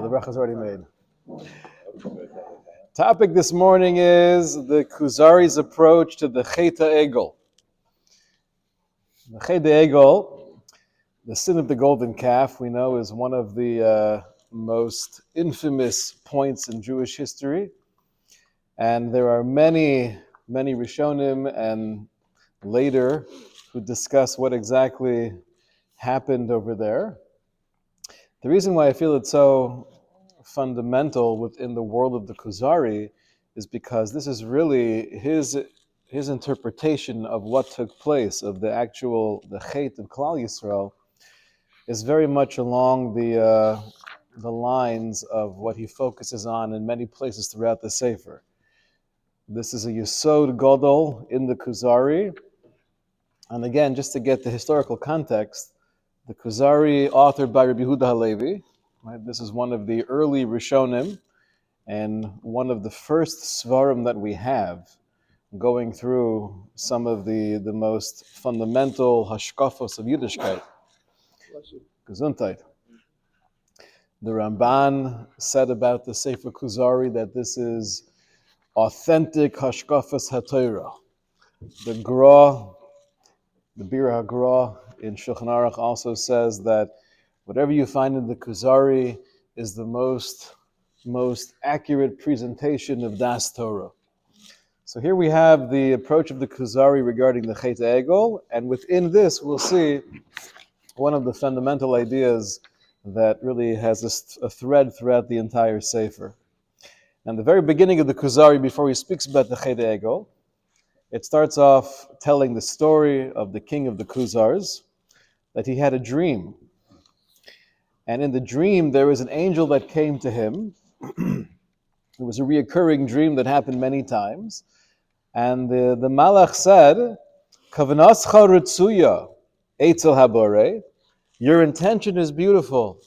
The bracha is already made. Topic this morning is the Kuzari's approach to the Chet HaEgel. The Chet HaEgel, the sin of the golden calf, we know is one of the most infamous points in Jewish history. And there are many Rishonim and later who discuss what exactly happened over there. The reason why I feel it's so fundamental within the world of the Kuzari is because this is really his interpretation of what took place, of the Chet of Klal Yisrael, is very much along the lines of what he focuses on in many places throughout the Sefer. This is a Yesod Gadol in the Kuzari. And again, just to get the historical context, the Kuzari, authored by Rabbi Yehuda Halevi, right? This is one of the early Rishonim and one of the first Svarim that we have going through some of the most fundamental hashkafos of Yiddishkeit. Gesundheit. The Ramban said about the Sefer Kuzari that this is authentic hashkafos HaTorah. The Gra, the Bir HaGra in Shulchan Aruch also says that whatever you find in the Kuzari is the most accurate presentation of Das Torah. So here we have the approach of the Kuzari regarding the Chet HaEgel, and within this we'll see one of the fundamental ideas that really has a thread throughout the entire Sefer. And the very beginning of the Kuzari, before he speaks about the Chet HaEgel, it starts off telling the story of the king of the Kuzars, that he had a dream. And in the dream, there was an angel that came to him. It was a reoccurring dream that happened many times. And the Malach said, Kavanascha Ritzuya, Eitzel Habore, your intention is beautiful.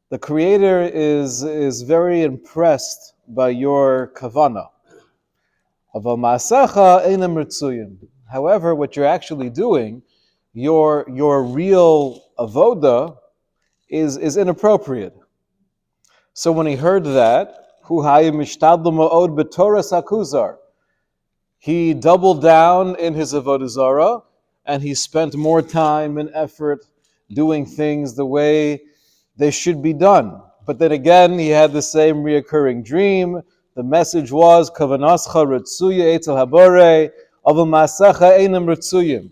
The Creator is very impressed by your kavana. Aval Ma'asecha Einam Ritzuyim. However, what you're actually doing, your real avoda is inappropriate. So when he heard that, Hu Hayim Mishtadlu Ma'od B'Torah Sakuzar, he doubled down in his avodah zarah, and he spent more time and effort doing things the way they should be done. But then again, he had the same reoccurring dream. The message was Kavanascha Ritzuya Eitzel Habore Aval Ma'asecha Einam Ritzuyim.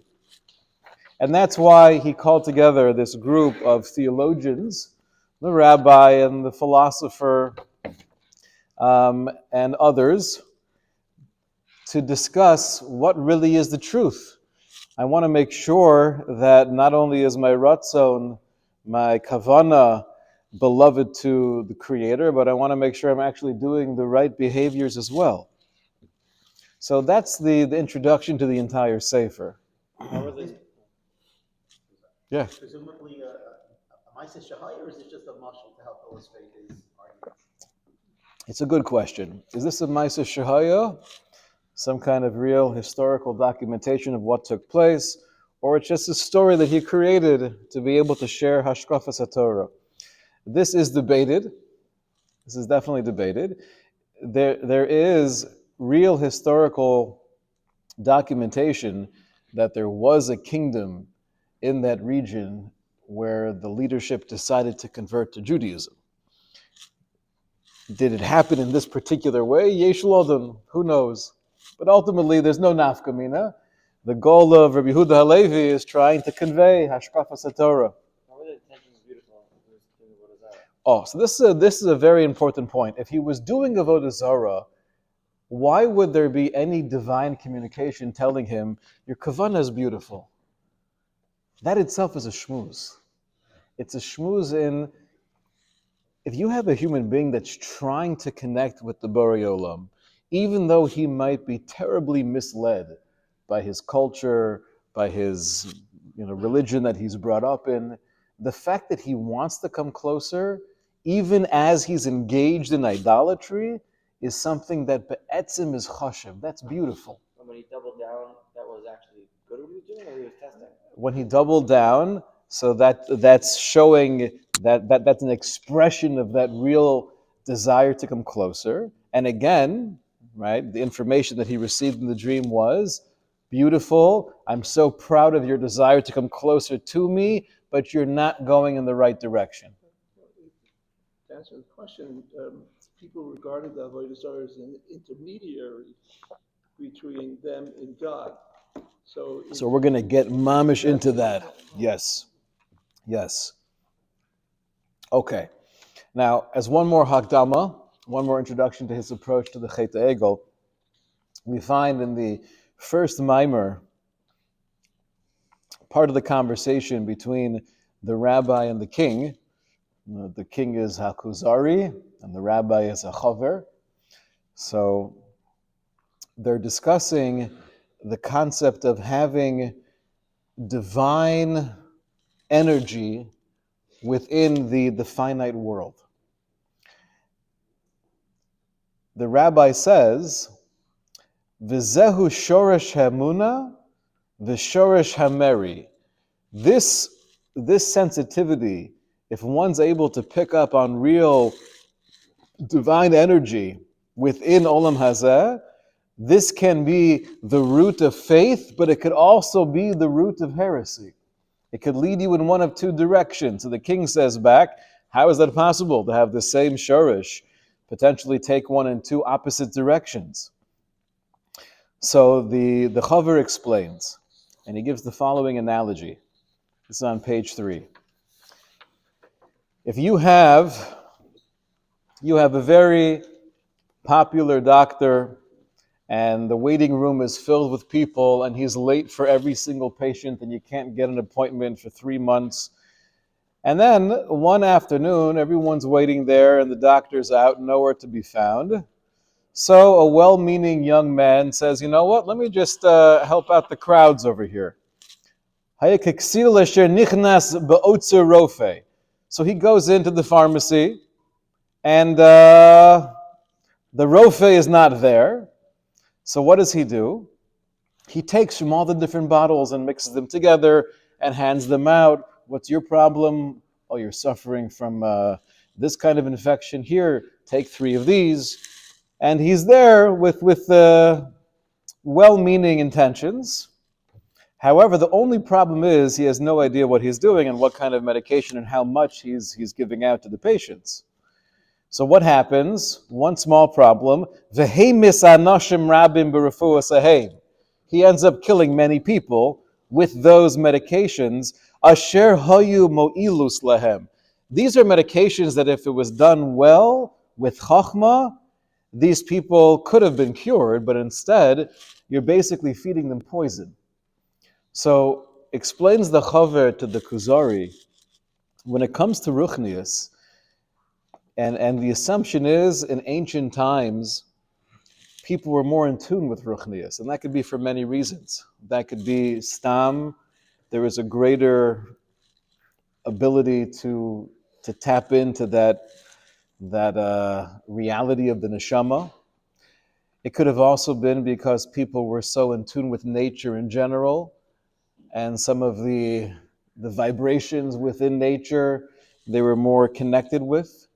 And that's why he called together this group of theologians, the rabbi and the philosopher and others, to discuss what really is the truth. I want to make sure that not only is my ratzon, my kavana, beloved to the Creator, but I want to make sure I'm actually doing the right behaviors as well. So that's the introduction to the entire Sefer. How are they? Yeah. Presumably a Maisa Shahai, or is it just a mashal to help illustrate his argument? It's a good question. Is this a Maisa Shahaya, some kind of real historical documentation of what took place, or it's just a story that he created to be able to share Hashkafas HaTorah? This is debated. This is definitely debated. There is real historical documentation that there was a kingdom in that region where the leadership decided to convert to Judaism. Did it happen in this particular way? Yesh Lodon, who knows? But ultimately, there's no nafkamina. The goal of Rabbi Yehuda Halevi is trying to convey Hashkafas HaTorah. How are the intentions beautiful? What is that? Oh, so this is a very important point. If he was doing Avodah Zarah, why would there be any divine communication telling him, your kavanah is beautiful? That itself is a shmooze. It's a shmooze in, if you have a human being that's trying to connect with the Borei Olam, even though he might be terribly misled by his culture, by his religion that he's brought up in, the fact that he wants to come closer, even as he's engaged in idolatry, is something that be'etzim is chashiv. That's beautiful. And when he doubled down, that was actually good what he was doing, or he was testing? When he doubled down, so that's showing That's an expression of that real desire to come closer. And again, right, the information that he received in the dream was beautiful. I'm so proud of your desire to come closer to me, but you're not going in the right direction. To answer the question, people regarded the Avodah Zarah as an intermediary between them and God. So we're going to get mamish into that. Yes. Yes. Okay. Now, as one more hakdama, one more introduction to his approach to the Chet Egel, we find in the first mimer part of the conversation between the rabbi and the king. The king is Kuzari, and the rabbi is a chaver. So they're discussing the concept of having divine energy within the finite world. The rabbi says, "V'zehu shoresh hamuna, v'shoresh hameri." This sensitivity, if one's able to pick up on real divine energy within Olam Hazeh, this can be the root of faith, but it could also be the root of heresy. It could lead you in one of two directions. So the king says back, how is that possible to have the same shorish potentially take one in two opposite directions? So the Chaver explains, and he gives the following analogy. This is on page 3. If you have a very popular doctor, and the waiting room is filled with people, and he's late for every single patient, and you can't get an appointment for 3 months. And then one afternoon, everyone's waiting there, and the doctor's out, nowhere to be found. So a well-meaning young man says, you know what, let me just help out the crowds over here. So he goes into the pharmacy, and the rofe is not there. So what does he do? He takes from all the different bottles and mixes them together and hands them out. What's your problem? Oh, you're suffering from this kind of infection. Here, take 3 of these. And he's there with well-meaning intentions. However, the only problem is he has no idea what he's doing and what kind of medication and how much he's giving out to the patients. So what happens? One small problem. He ends up killing many people with those medications. Asher hayu mo'ilus lahem. These are medications that if it was done well with chachma, these people could have been cured, but instead, you're basically feeding them poison. So explains the Chaver to the Kuzari, when it comes to Ruchnius, and the assumption is, in ancient times, people were more in tune with Ruchnius, and that could be for many reasons. That could be Stam, there is a greater ability to tap into that reality of the neshama. It could have also been because people were so in tune with nature in general, and some of the vibrations within nature they were more connected with,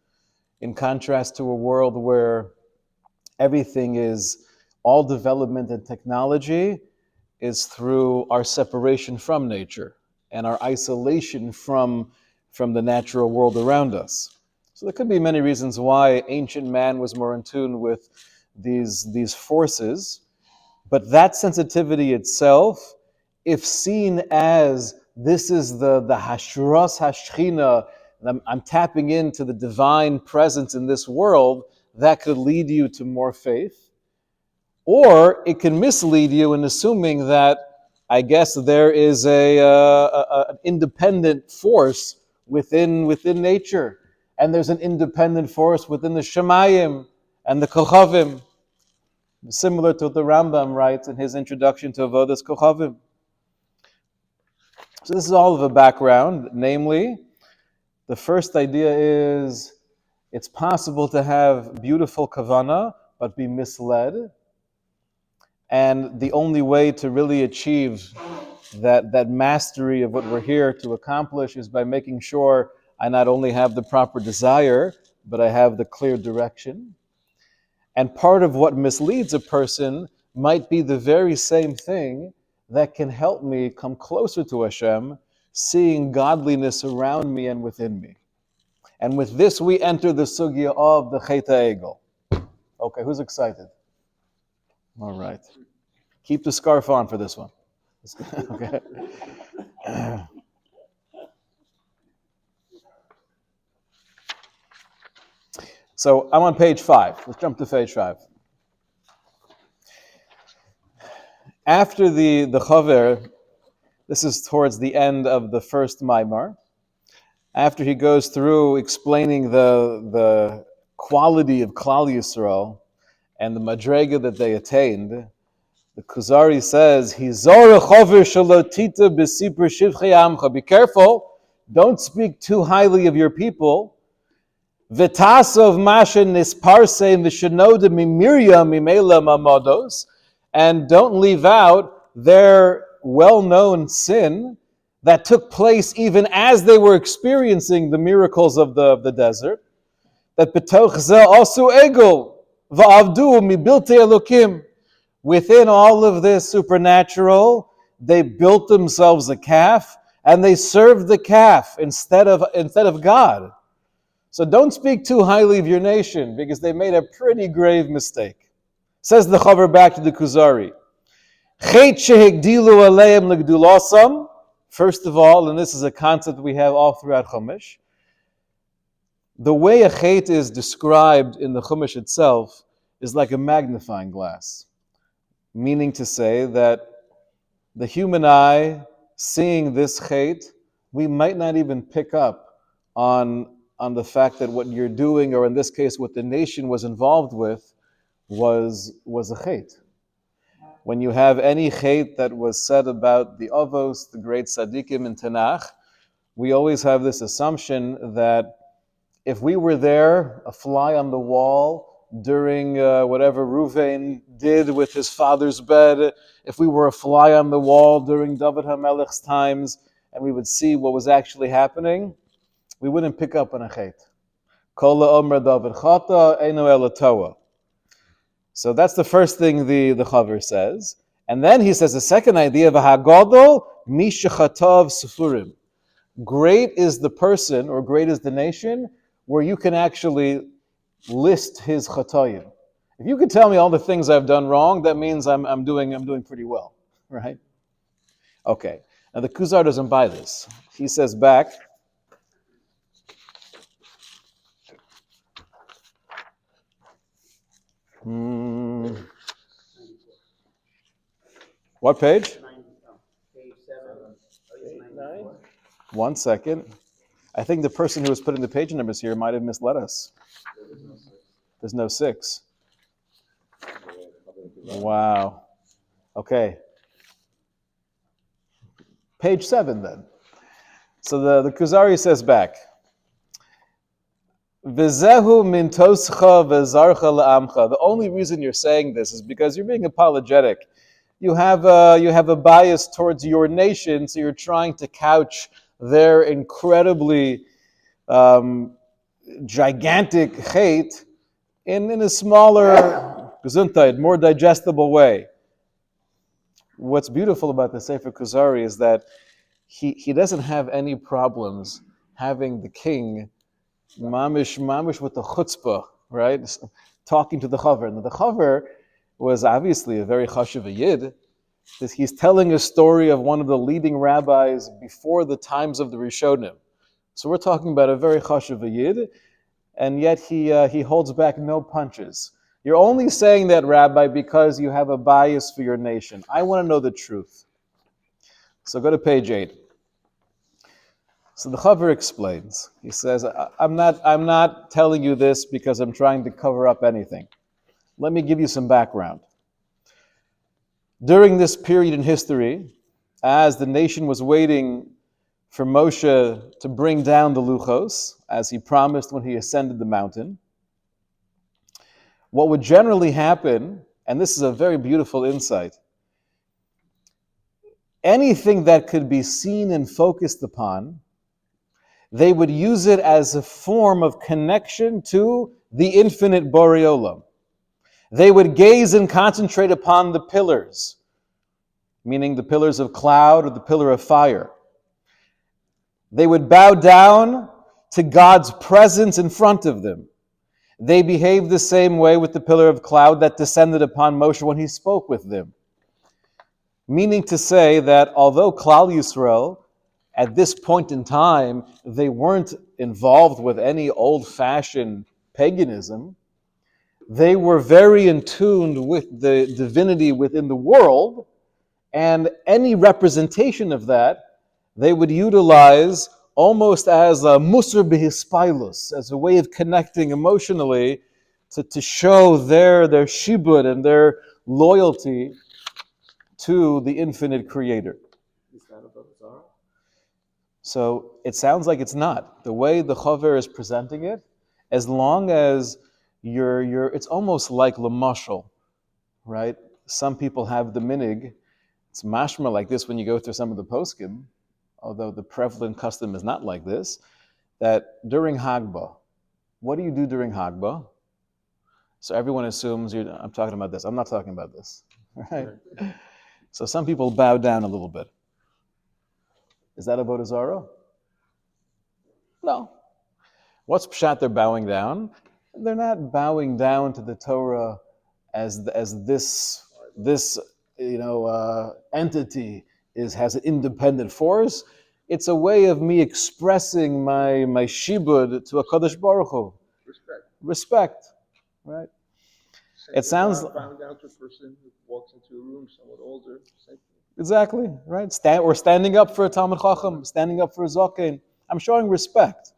in contrast to a world where everything is, all development and technology is through our separation from nature and our isolation from the natural world around us. So there could be many reasons why ancient man was more in tune with these forces, but that sensitivity itself, if seen as this is the hashras hashchina, I'm tapping into the divine presence in this world, that could lead you to more faith. Or it can mislead you in assuming that, I guess, there is an independent force within nature, and there's an independent force within the Shemayim and the Kochavim, similar to what the Rambam writes in his introduction to Avodas Kochavim. So this is all of a background. Namely, the first idea is it's possible to have beautiful kavana but be misled. And the only way to really achieve that mastery of what we're here to accomplish is by making sure I not only have the proper desire, but I have the clear direction. And part of what misleads a person might be the very same thing that can help me come closer to Hashem, seeing godliness around me and within me. And with this, we enter the sugya of the Chet HaEgel. Okay, who's excited? All right. Keep the scarf on for this one. Okay. So I'm on page 5. Let's jump to page 5. After the Chaver, this is towards the end of the first Maimar, after he goes through explaining the quality of Klal Yisrael and the madrega that they attained, the Kuzari says, "Hizor chaver shalotita b'sipur shivchei amcha." Be careful, don't speak too highly of your people. V'tasov masha nisparse v'shenoda mimiriam mimela mamados, and don't leave out their well-known sin that took place even as they were experiencing the miracles of the desert. That betoch ze asu egel va'avdu mibilte elokim. Within all of this supernatural, they built themselves a calf and they served the calf instead of God. So don't speak too highly of your nation because they made a pretty grave mistake. Says the Chaver back to the Kuzari. First of all, and this is a concept we have all throughout Chumash, the way a chet is described in the Chumash itself is like a magnifying glass. Meaning to say that the human eye, seeing this chet, we might not even pick up on the fact that what you're doing, or in this case, what the nation was involved with, was a chet. When you have any chet that was said about the Avos, the great Tzaddikim in Tanakh, we always have this assumption that if we were there, a fly on the wall, during whatever Ruvain did with his father's bed, if we were a fly on the wall during David HaMelech's times, and we would see what was actually happening, we wouldn't pick up on a chet. Kol ha'omer David chata eino ela toa. So that's the first thing the Chaver says. And then he says the second idea, v'hagadol mi shechatav sefurim. Great is the person, or great is the nation, where you can actually list his chatayim. If you could tell me all the things I've done wrong, that means I'm doing pretty well, right? Okay. Now the Kuzar doesn't buy this. He says back, what page? Page 7. Page 9. 1 second. I think the person who was putting the page numbers here might have misled us. There's no 6. Wow. Okay. Page 7 then. So the Kuzari says back, V'zehu min toscha v'zarcha la'amcha. The only reason you're saying this is because you're being apologetic. You have a bias towards your nation, so you're trying to couch their incredibly gigantic hate in a smaller, gesundheit, more digestible way. What's beautiful about the Sefer Kuzari is that he doesn't have any problems having the king mamish with the chutzpah, right? Talking to the Chaver. And the Chaver was obviously a very chashuv yid. He's telling a story of one of the leading rabbis before the times of the Rishonim. So we're talking about a very chashuv yid, and yet he holds back no punches. You're only saying that, Rabbi, because you have a bias for your nation. I want to know the truth. So go to page 8. So the Chaver explains. He says, I'm not telling you this because I'm trying to cover up anything. Let me give you some background. During this period in history, as the nation was waiting for Moshe to bring down the Luchos, as he promised when he ascended the mountain, what would generally happen, and this is a very beautiful insight, anything that could be seen and focused upon They would use it as a form of connection to the infinite Borei Olam. They would gaze and concentrate upon the pillars, meaning the pillars of cloud or the pillar of fire. They would bow down to God's presence in front of them. They behaved the same way with the pillar of cloud that descended upon Moshe when he spoke with them. Meaning to say that although Klal Yisrael, at this point in time, they weren't involved with any old-fashioned paganism, they were very in tune with the divinity within the world, and any representation of that they would utilize almost as a musar b'hispilus, as a way of connecting emotionally to show their shibud and their loyalty to the infinite creator. Is that a Zara? So it sounds like it's not. The way the Chover is presenting it, as long as you're it's almost like lamashal, right? Some people have the minig. It's mashma like this when you go through some of the poskim, although the prevalent custom is not like this, that during Hagbah, what do you do during Hagbah? So everyone assumes I'm talking about this. I'm not talking about this, right? So some people bow down a little bit. Is that avodah zarah? No. What's pshat they're bowing down? They're not bowing down to the Torah as this entity has an independent force. It's a way of me expressing my shibud to a Kadosh Baruch Hu. Respect, right? It sounds bowing down to a person who walks into a room somewhat older. Exactly, right? Or standing up for a Talmid Chacham, standing up for a Zokain. I'm showing respect.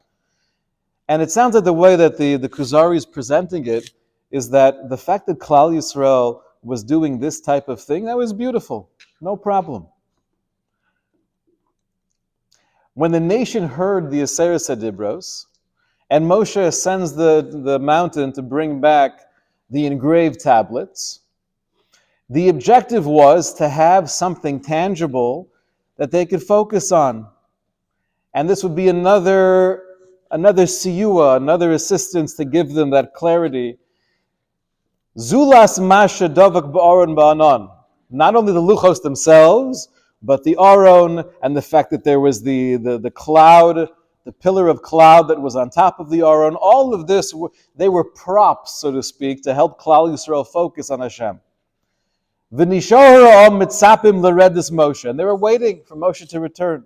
And it sounds like the way that the Kuzari is presenting it is that the fact that Klal Yisrael was doing this type of thing, that was beautiful. No problem. When the nation heard the Aseret Adibros, and Moshe ascends the mountain to bring back the engraved tablets, the objective was to have something tangible that they could focus on. And this would be another siyua, another assistance to give them that clarity. Zulas masha davak ba'aron ba'anon. Not only the luchos themselves, but the aron and the fact that there was the cloud, the pillar of cloud that was on top of the aron. All of this, they were props, so to speak, to help Klal Yisrael focus on Hashem. V'nishor mitzapim l'redis Moshe, and they were waiting for Moshe to return.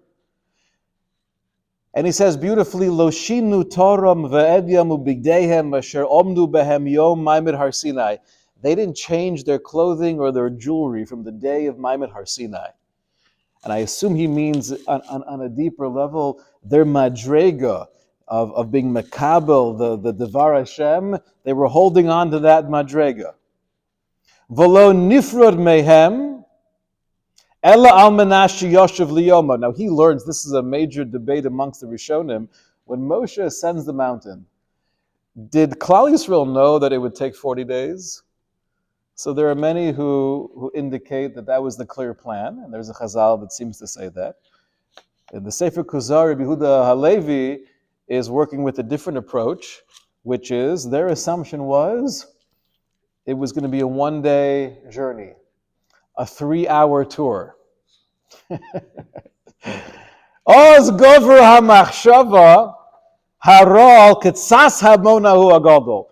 And he says beautifully, Lo shinu toram ve'edyamu bigdehem asher omdu behem yom Maimed Har Sinai. They didn't change their clothing or their jewelry from the day of Maimed Har Sinai. And I assume he means on a deeper level, their madrega of being makabel, the Devar Hashem, they were holding on to that madrega. V'lo nifrod mehem, ella al menash yoshev liyoma. Now he learns, this is a major debate amongst the Rishonim, when Moshe ascends the mountain, did Klal Yisrael know that it would take 40 days? So there are many who indicate that was the clear plan, and there's a Chazal that seems to say that. And the Sefer Kuzari, Yehuda Halevi, is working with a different approach, which is, their assumption was, it was going to be a one-day journey, a 3-hour tour. Oz gover hamachshava harol ketsas hamonahu agadol.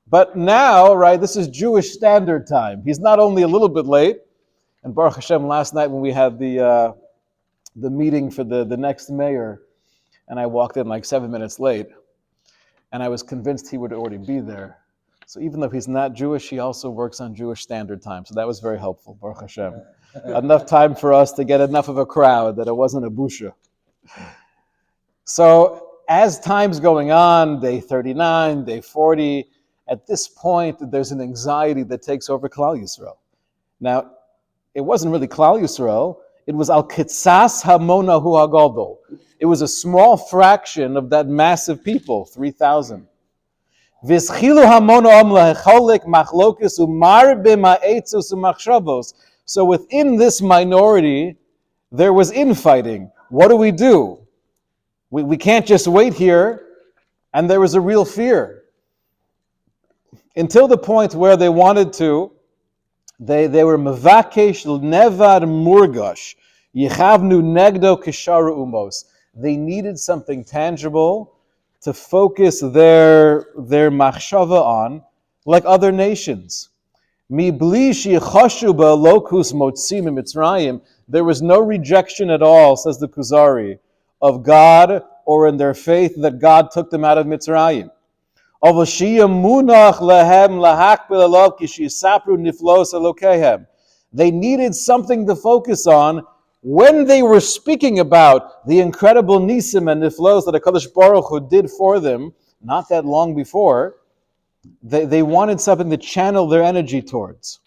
But now, right, this is Jewish Standard Time. He's not only a little bit late, and Baruch Hashem, last night when we had the meeting for the next mayor, and I walked in like 7 minutes late, and I was convinced he would already be there. So even though he's not Jewish, he also works on Jewish Standard Time. So that was very helpful, Baruch Hashem. Enough time for us to get enough of a crowd that it wasn't a busha. So as time's going on, day 39, day 40, at this point, there's an anxiety that takes over Klal Yisrael. Now, it wasn't really Klal Yisrael. It was al kitsas hamonahu hagadol. It was a small fraction of that massive people, 3,000. V'schilu hamonaam lahecholik machlokes umarbe ma'etzus umachshavos. So within this minority, there was infighting. What do we do? We can't just wait here. And there was a real fear. Until the point where they wanted to, they were mevakesh nevar murgash, yichavnu negdo kishara umos. They needed something tangible to focus their machshava on, like other nations. Mi bli sheyachashu ba'alokus motzim mitzrayim. There was no rejection at all, says the Kuzari, of God or in their faith that God took them out of Mitzrayim. They needed something to focus on when they were speaking about the incredible nisim and niflos that HaKadosh Baruch Hu did for them not that long before. They wanted something to channel their energy towards.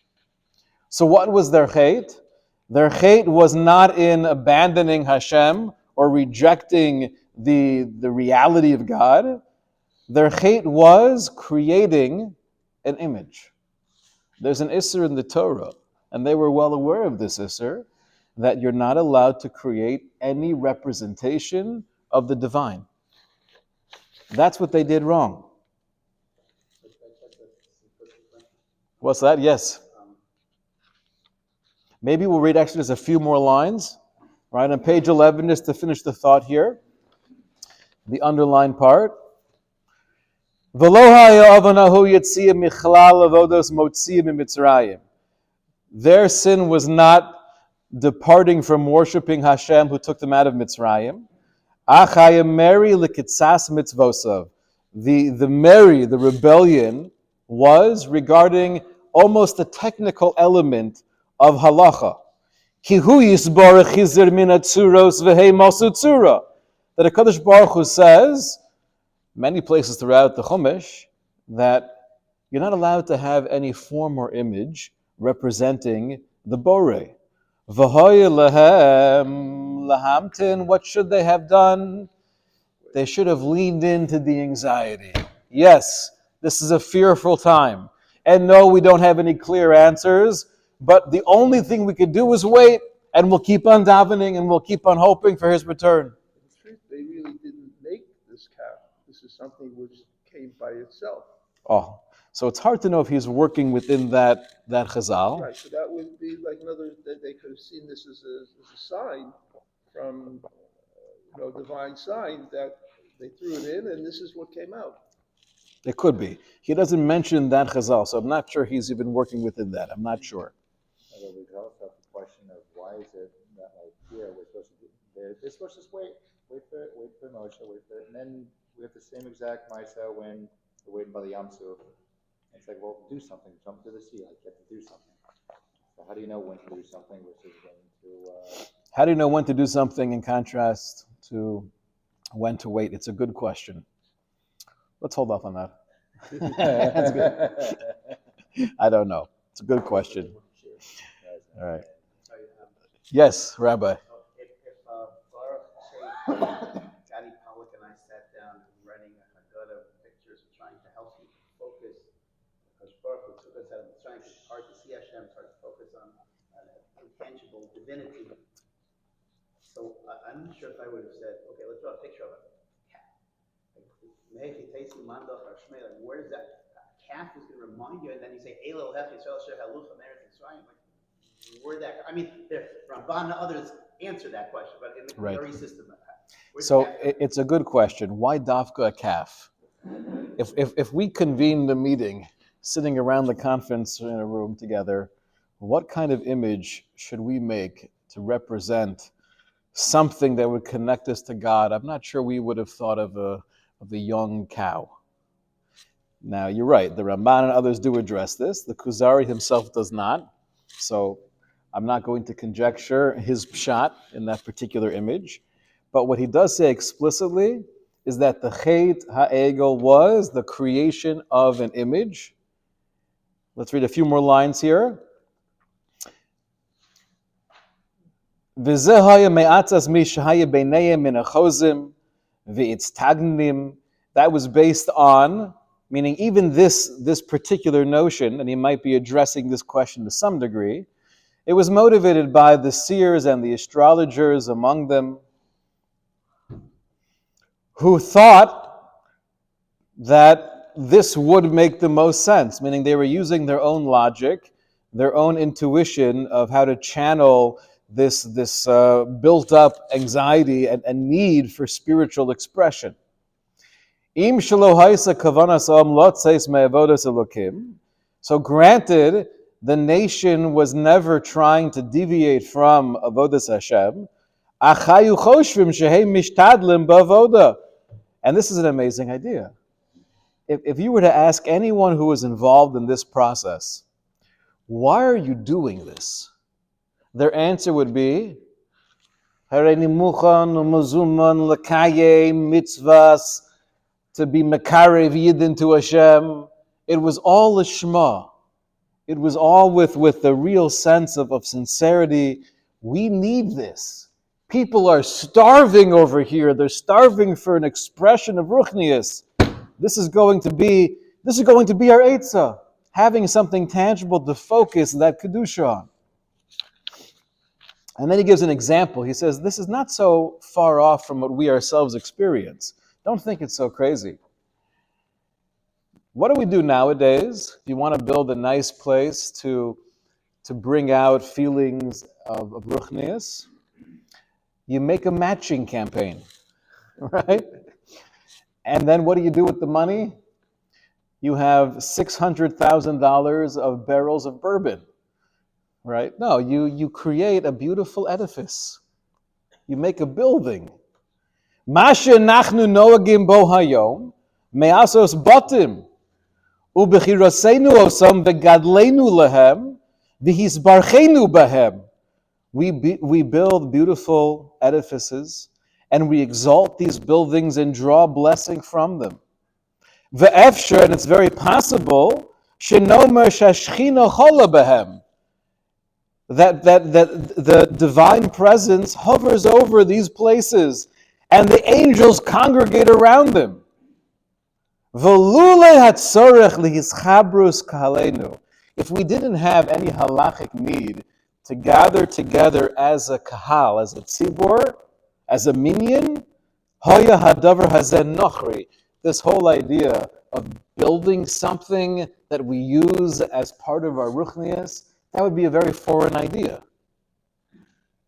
So what was their chait? Their chait was not in abandoning Hashem or rejecting the reality of God. Their chait was creating an image. There's an isser in the Torah, and they were well aware of this isser, that you're not allowed to create any representation of the divine. That's what they did wrong. What's that? Yes. Maybe we'll read actually just a few more lines, right? On page 11, just to finish the thought here, the underlined part. Their sin was not departing from worshiping Hashem who took them out of Mitzrayim. The rebellion was regarding almost a technical element of halacha. That HaKadosh Baruch Hu says, many places throughout the Chumash, that you're not allowed to have any form or image representing the Borei. V'hoye lehem lahamtin, what should they have done? They should have leaned into the anxiety. Yes, this is a fearful time. And no, we don't have any clear answers, but the only thing we could do is wait, and we'll keep on davening, and we'll keep on hoping for His return. In truth, they really didn't make this calf. This is something which came by itself. Oh, so it's hard to know if He's working within that chazal. Right, so that would be like another, they could have seen this as a sign from, divine sign that they threw it in and this is what came out. It could be. He doesn't mention that chazal, so I'm not sure He's even working within that. I'm not sure. Although we could also have the question of why is it that like here we're supposed to they're supposed to just wait for Moshe, wait for it, and then we have the same exact Maisa when we're waiting by the Yam Suf. It's like, well, do something, jump to the sea, like you have to do something. So how do you know when to do something versus when to How do you know when to do something in contrast to when to wait? It's a good question. Let's hold off on that. That's good. I don't know. It's a good question. All right. Yes, Rabbi. If Baruch, say, Gadi Pollack and I sat down and writing a Haggadah of pictures and trying to help you focus, because Baruch Hu took us out of the trying, it's hard to see Hashem, it's hard to focus on intangible divinity. So I'm not sure if I would have said, okay, let's draw a picture of a cat. Where is that? Calf is going to remind you, and then you say, where that? I mean, Ramban and others answer that question, but in the very system, so it's a good question. Why dafka a calf? If we convene the meeting, sitting around the conference in a room together, what kind of image should we make to represent something that would connect us to God? I'm not sure we would have thought of the young cow. Now, you're right. The Ramban and others do address this. The Kuzari himself does not. So I'm not going to conjecture his pshat in that particular image. But what he does say explicitly is that the Chet HaEgel was the creation of an image. Let's read a few more lines here. That was based on, meaning even this particular notion, and he might be addressing this question to some degree, it was motivated by the seers and the astrologers among them. who thought that this would make the most sense, meaning they were using their own logic, their own intuition of how to channel this built-up anxiety and need for spiritual expression. Im shelo haisa kavanas am lotzeis me'avodas elokim. So granted, the nation was never trying to deviate from avodas Hashem. Achayu choshvim shehem mishtadlim ba'avoda. And this is an amazing idea. If you were to ask anyone who was involved in this process, why are you doing this? Their answer would be, Hareini muchan u'mazuman lekaye mitzvahs, to be makarev yidin to Hashem. It was all lishma. It was all with the real sense of sincerity. We need this. People are starving over here. They're starving for an expression of ruchnius. This is going to be our eitzah, having something tangible to focus that kedusha on. And then he gives an example. He says, this is not so far off from what we ourselves experience. Don't think it's so crazy. What do we do nowadays? If you want to build a nice place to bring out feelings of ruchnius, you make a matching campaign, right? And then what do you do with the money? You have $600,000 of barrels of bourbon, right? No, you create a beautiful edifice. You make a building. Masha nachnu noagim bo hayom me'asos batim ubechirasenu osam vegadlenu lehem v'hisbarchenu behem. We build beautiful edifices and we exalt these buildings and draw blessing from them. Ve'efsher, and it's very possible, shenomer shashchina chola behem, that the divine presence hovers over these places and the angels congregate around them. V'lulei hatzorech lihischabrus kahalenu. If we didn't have any halachic need to gather together as a kahal, as a tzibor, as a minyan, hoya hadavar hazen nochri. This whole idea of building something that we use as part of our ruchnias, that would be a very foreign idea.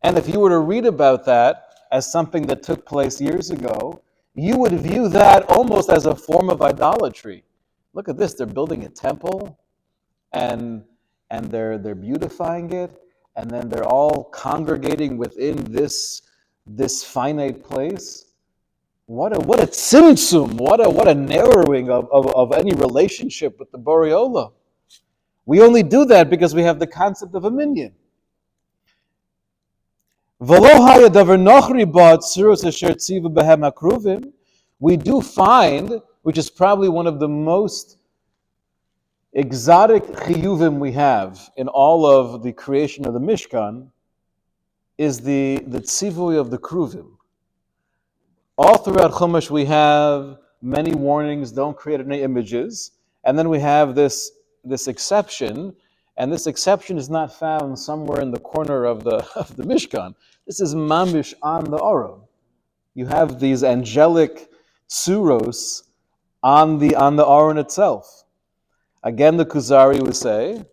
And if you were to read about that as something that took place years ago, you would view that almost as a form of idolatry. Look at this, they're building a temple and they're beautifying it, and then they're all congregating within this finite place. What a tzimtzum, what a narrowing of any relationship with the Borei Olam. We only do that because we have the concept of a minyan. We do find, which is probably one of the most exotic chiyuvim we have in all of the creation of the Mishkan, is the tzivui of the kruvim. All throughout Chumash we have many warnings, don't create any images, and then we have this exception, and this exception is not found somewhere in the corner of the Mishkan. This is mamish on the Aron. You have these angelic tsuros on the Aron itself. Again, the Kuzari would say,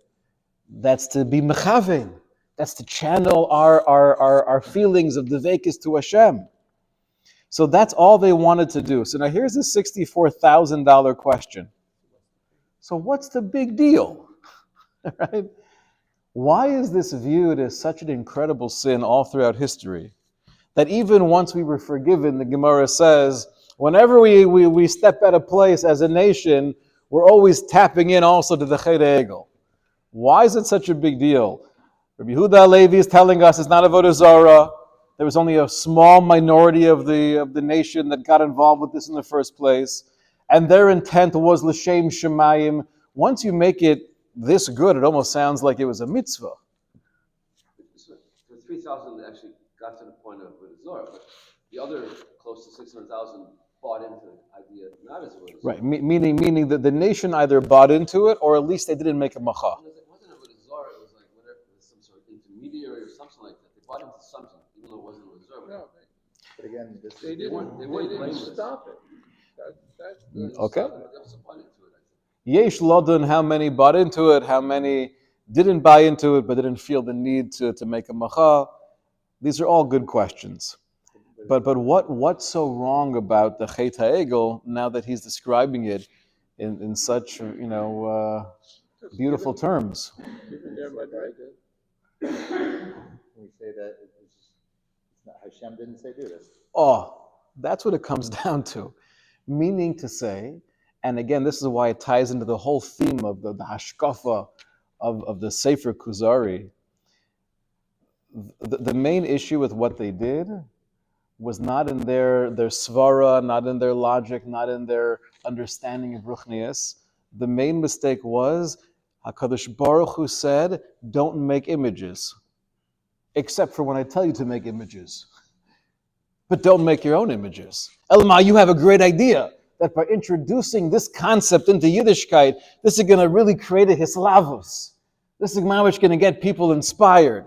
that's to be mechaven, that's to channel our feelings of devekis to Hashem. So that's all they wanted to do. So now here's the $64,000 question. So what's the big deal? Right? Why is this viewed as such an incredible sin all throughout history that even once we were forgiven, the Gemara says, whenever we step out of place as a nation, we're always tapping in also to the Chet Egel. Why is it such a big deal? Rabbi Yehuda Levi is telling us it's not avodah zarah. There was only a small minority of the nation that got involved with this in the first place, and their intent was l'shem shemayim. Once you make it this good, it almost sounds like it was a mitzvah. So the 3,000 actually got to the point of avodah zarah, but the other close to 600,000 bought into the idea not as avodah zarah. Right, meaning that the nation either bought into it or at least they didn't make a macha. It wasn't avodah zarah. It was like whatever, some sort of intermediary or something like that. They bought into something, even though it wasn't avodah zarah. But again, this They is didn't, they they weren't didn't blameless. stop it. That's Okay. They also bought into it, I think. Yesh Lodin, how many bought into it, how many didn't buy into it but didn't feel the need to make a macha. These are all good questions. But what's so wrong about the Chet HaEgel now that he's describing it in such just beautiful terms? given their madriga. we say that it's not Hashem didn't say do this. Oh, that's what it comes down to. Meaning to say, and again, this is why it ties into the whole theme of the hashkafa of the Sefer Kuzari. The main issue with what they did was not in their svara, not in their logic, not in their understanding of Ruchnius. The main mistake was HaKadosh Baruch Hu said, don't make images, except for when I tell you to make images. But don't make your own images. Elma, you have a great idea that by introducing this concept into Yiddishkeit, this is going to really create a hislavus. This is going to get people inspired.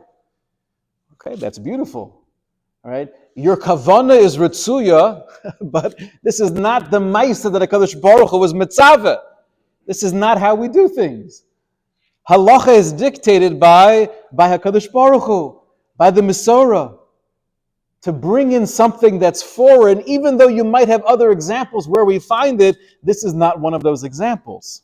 Okay, that's beautiful. All right, your kavana is ritzuya, but this is not the ma'isa that HaKadosh Baruch Hu was mitzaveh. This is not how we do things. Halacha is dictated by HaKadosh Baruch Hu, by the Mesorah. To bring in something that's foreign, even though you might have other examples where we find it, this is not one of those examples.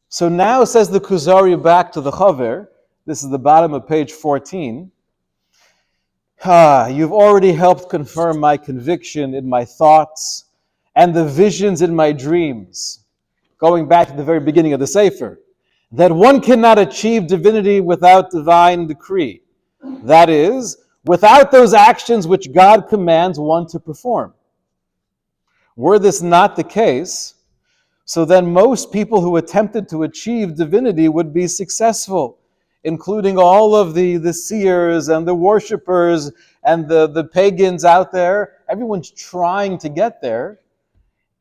So now says the Kuzari back to the Chaver, this is the bottom of page 14. You've already helped confirm my conviction in my thoughts and the visions in my dreams, going back to the very beginning of the Sefer, that one cannot achieve divinity without divine decree. That is, without those actions which God commands one to perform. Were this not the case, so then most people who attempted to achieve divinity would be successful, including all of the seers and the worshippers and the pagans out there. Everyone's trying to get there,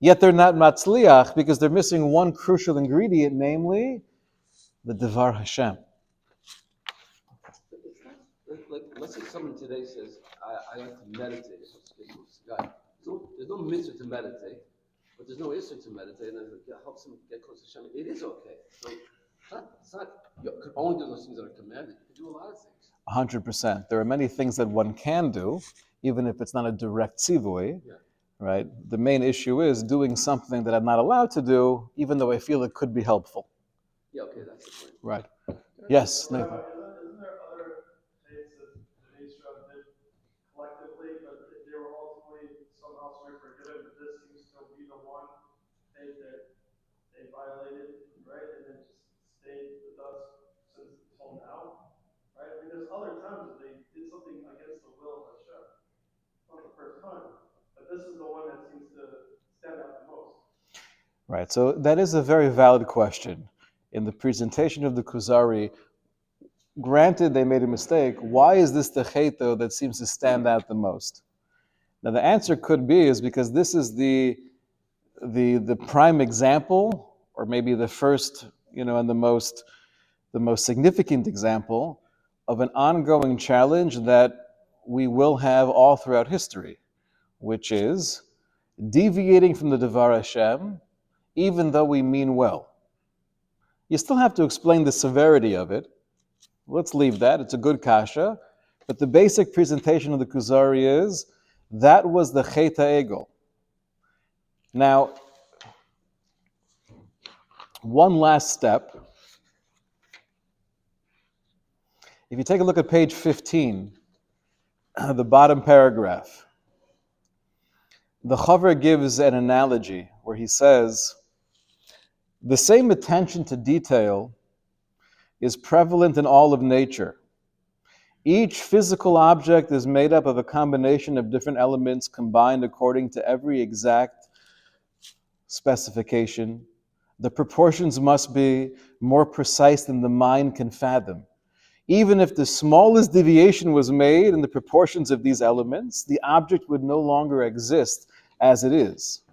yet they're not matzliach because they're missing one crucial ingredient, namely the Devar Hashem. But it's not, like, let's say someone today says, I like to meditate, let's get close to God. There's no mitzvah to meditate, but there's no issue to meditate, and it helps him get close to Hashem. It is okay. So it's not you could only do those things that are commanded. You can do a lot of things. 100%. There are many things that one can do, even if it's not a direct tzivui, right? The main issue is doing something that I'm not allowed to do, even though I feel it could be helpful. Yeah, okay, that's the point. Right. Yes, Nathan. Isn't there other faiths that the Israel did collectively, but they were ultimately somehow sort of forgiven, but this seems to be the one faith that they violated, right? And then just stayed with us since till now, right? I mean, there's other times that they did something against the will of Hashem. It's not the first time, but this is the one that seems to stand out the most. Right, so that is a very valid question. In the presentation of the Kuzari, granted they made a mistake, why is this the cheto that seems to stand out the most? Now the answer could be is because this is the prime example, or maybe the first, and the most significant example of an ongoing challenge that we will have all throughout history, which is deviating from the Devar Hashem, even though we mean well. You still have to explain the severity of it. Let's leave that. It's a good kasha. But the basic presentation of the Kuzari is, that was the Chet HaEgel. Now, one last step. If you take a look at page 15, the bottom paragraph, the Chaver gives an analogy where he says, the same attention to detail is prevalent in all of nature. Each physical object is made up of a combination of different elements combined according to every exact specification. The proportions must be more precise than the mind can fathom. Even if the smallest deviation was made in the proportions of these elements, the object would no longer exist as it is.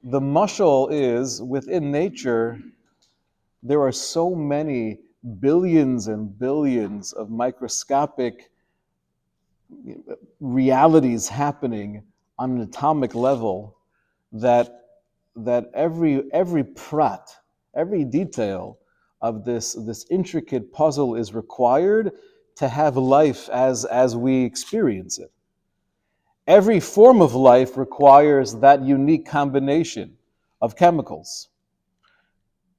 The mashal is, within nature, there are so many billions and billions of microscopic realities happening on an atomic level that every prat, every detail of this intricate puzzle is required to have life as we experience it. Every form of life requires that unique combination of chemicals.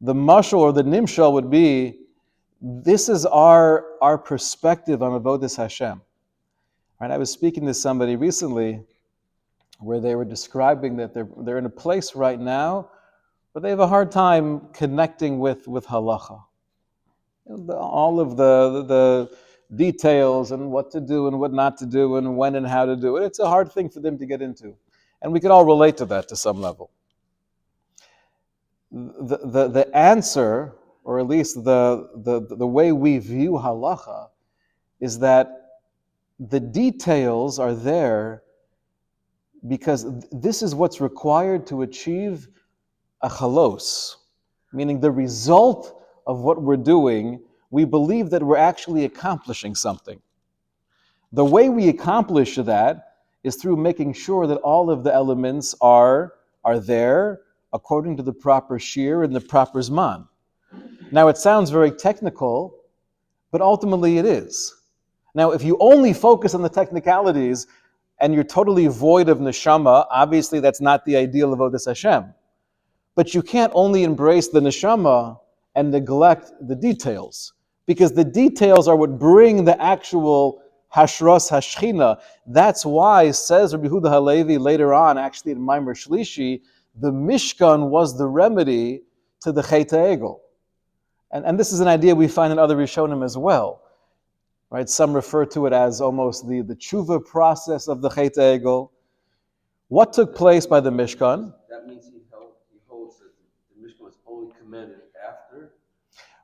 The mashal or the nimshal would be, this is our perspective on avodas Hashem. Right? I was speaking to somebody recently where they were describing that they're in a place right now where they have a hard time connecting with halacha. All of the details and what to do and what not to do and when and how to do it. It's a hard thing for them to get into. And we can all relate to that to some level. The answer, or at least the way we view halacha, is that the details are there because this is what's required to achieve a chalos, meaning the result of what we're doing, we believe that we're actually accomplishing something. The way we accomplish that is through making sure that all of the elements are there according to the proper shiur and the proper zman. Now it sounds very technical, but ultimately it is. Now if you only focus on the technicalities and you're totally void of neshama, obviously that's not the ideal of avodas Hashem. But you can't only embrace the neshama and neglect the details, because the details are what bring the actual hashras hashchina. That's why, says Rabbi Yehuda Halevi later on, actually in Maimer Shlishi, the Mishkan was the remedy to the Chet HaEgel. And this is an idea we find in other Rishonim as well. Right? Some refer to it as almost the tshuva process of the Chet HaEgel. What took place by the Mishkan? That means he holds that the Mishkan was only commanded after.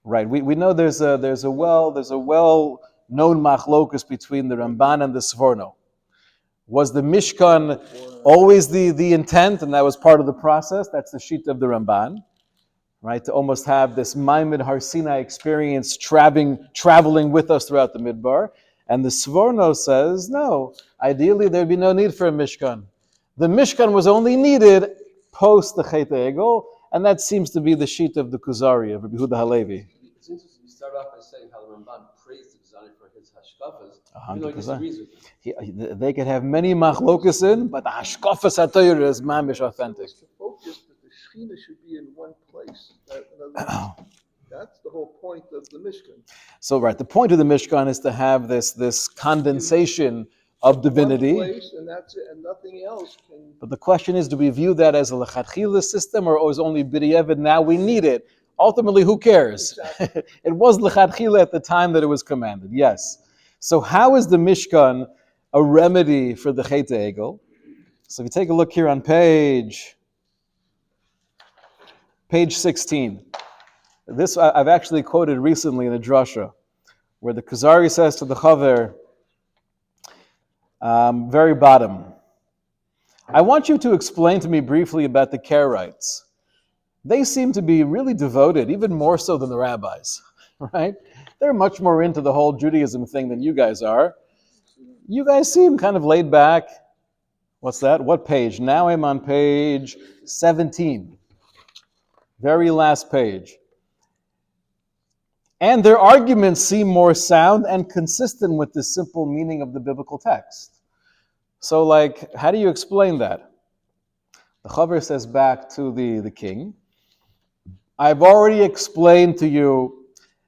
Right. We know there's a well known machlokus between the Ramban and the Sforno. Was the Mishkan always the intent, and that was part of the process? That's the sheet of the Ramban, right? To almost have this Maimid Har Sinai experience traveling with us throughout the Midbar. And the Sforno says, no, ideally there'd be no need for a Mishkan. The Mishkan was only needed post the Chet HaEgel, and that seems to be the sheet of the Kuzari, of Rabbi Yehuda Halevi. It's interesting, we start off by saying how the Ramban praised the Kuzari for his hashkafas, even though he disagrees with them. They could have many machlokas in, but the hashkafas HaTorah is mamish authentic. It's the focus that the Shekhinah should be in one place. That's the whole point of the Mishkan. So right, the point of the Mishkan is to have this condensation of divinity. One place, and that's it, and nothing else can. But the question is, do we view that as a lechatchila system, or is only b'diavad now we need it? Ultimately, who cares? Exactly. It was lechatchila at the time that it was commanded, yes. So how is the Mishkan a remedy for the Chet HaEgel? So if you take a look here on page 16. This I've actually quoted recently in a drasha, where the Kuzari says to the Chaver, very bottom, I want you to explain to me briefly about the Karaites. They seem to be really devoted, even more so than the rabbis, right? They're much more into the whole Judaism thing than you guys are. You guys seem kind of laid back. What's that? What page? Now I'm on page 17. Very last page. And their arguments seem more sound and consistent with the simple meaning of the biblical text. So, how do you explain that? The Chaver says back to the king, I've already explained to you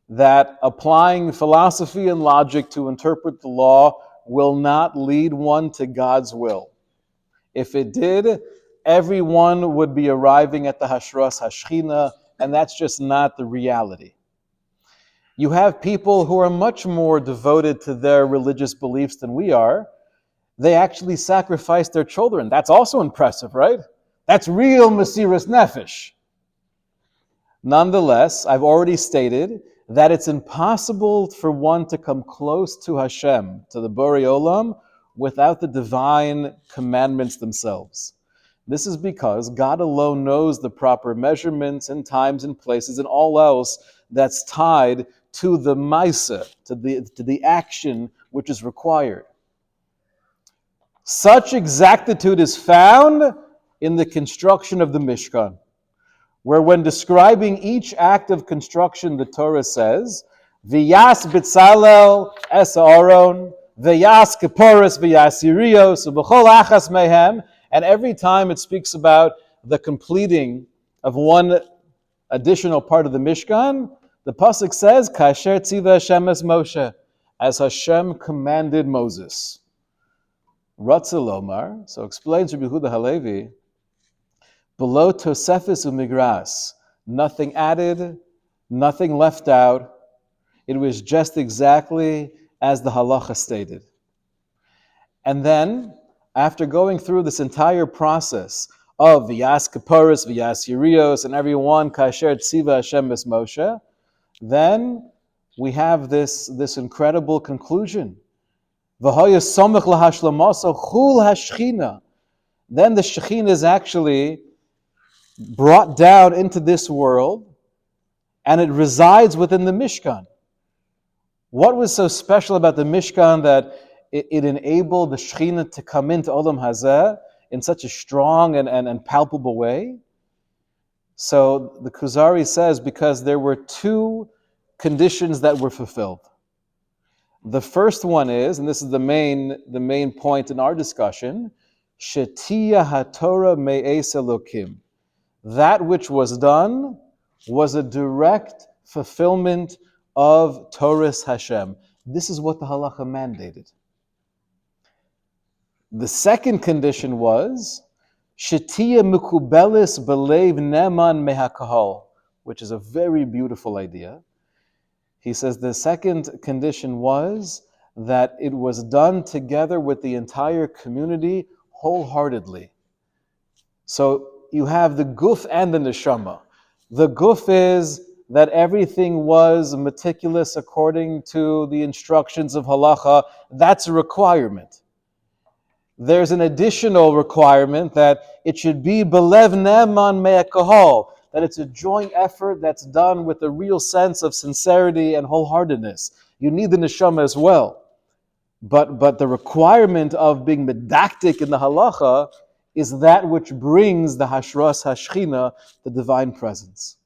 that applying philosophy and logic to interpret the law will not lead one to God's will. If it did, everyone would be arriving at the Hashras Hashchina, and that's just not the reality. You have people who are much more devoted to their religious beliefs than we are. They actually sacrifice their children. That's also impressive, right? That's real Mesiras Nefesh. Nonetheless, I've already stated that it's impossible for one to come close to Hashem, to the Borei Olam, without the divine commandments themselves. This is because God alone knows the proper measurements and times and places and all else that's tied to the maisa, to the action which is required. Such exactitude is found in the construction of the Mishkan, where when describing each act of construction, the Torah says, V'yas B'tzalel es Aaron, V'yas Keporos V'yas Yirios, V'chol achas mehem, and every time it speaks about the completing of one additional part of the Mishkan, the pasuk says, Kasher tziva Hashem es Moshe, as Hashem commanded Moses. Ratzil Omar, so explains Rabbi Yehuda Halevi, below Tosefis u'migras, nothing added, nothing left out. It was just exactly as the halacha stated. And then, after going through this entire process of V'yas Keporos, V'yas Yirios, and everyone, Kasher Tziva Hashem es Moshe, then we have this incredible conclusion. V'hoya somech lahashlamaso chul hashchina. Then the Shekhinah is actually brought down into this world, and it resides within the Mishkan. What was so special about the Mishkan that it enabled the Shekhinah to come into Olam Hazeh in such a strong and palpable way? So the Kuzari says, because there were two conditions that were fulfilled. The first one is, and this is the main point in our discussion, Shetiya HaTorah Me'es Elokim. That which was done was a direct fulfillment of Torah's Hashem. This is what the halacha mandated. The second condition was Shetiya Mekubelis Belev Neman Mehakahal, which is a very beautiful idea. He says the second condition was that it was done together with the entire community wholeheartedly. So you have the guf and the neshama. The guf is that everything was meticulous according to the instructions of halacha. That's a requirement. There's an additional requirement that it should be belev neman me'akahol, that it's a joint effort that's done with a real sense of sincerity and wholeheartedness. You need the neshama as well. But the requirement of being medactic in the halacha is that which brings the hashras hashchina, the divine presence.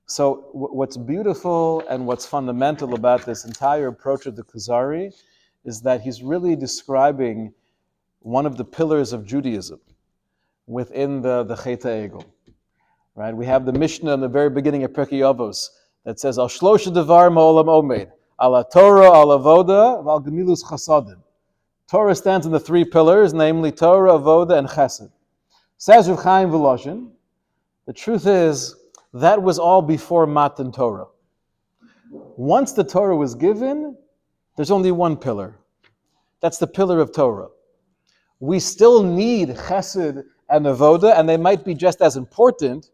So what's beautiful and what's fundamental about this entire approach of the Kuzari is that he's really describing one of the pillars of Judaism within the Chet HaEgel. Right? We have the Mishnah in the very beginning of Pirkei Avos that says, Al shlosha devar ma'olam omed, al Torah, al avoda, al gemilus chasadim. Torah stands on the three pillars, namely Torah, avoda, and chesed. Says Rav Chaim Volozhin, the truth is, that was all before Matan Torah. Once the Torah was given, there's only one pillar. That's the pillar of Torah. We still need chesed and avoda, and they might be just as important,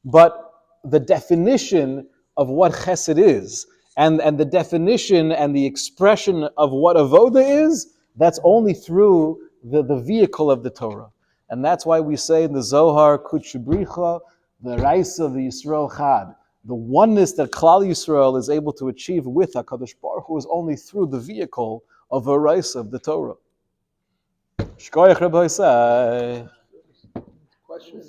but the definition of what chesed is, and the definition and the expression of what avoda is, that's only through the vehicle of the Torah. And that's why we say in the Zohar, Kutshabricha, the Raisa, the Yisrael Chad, the oneness that Klal Yisrael is able to achieve with HaKadosh Baruch Hu is only through the vehicle of a Raisa, of the Torah. Shkoyach Rabbi Say. Question.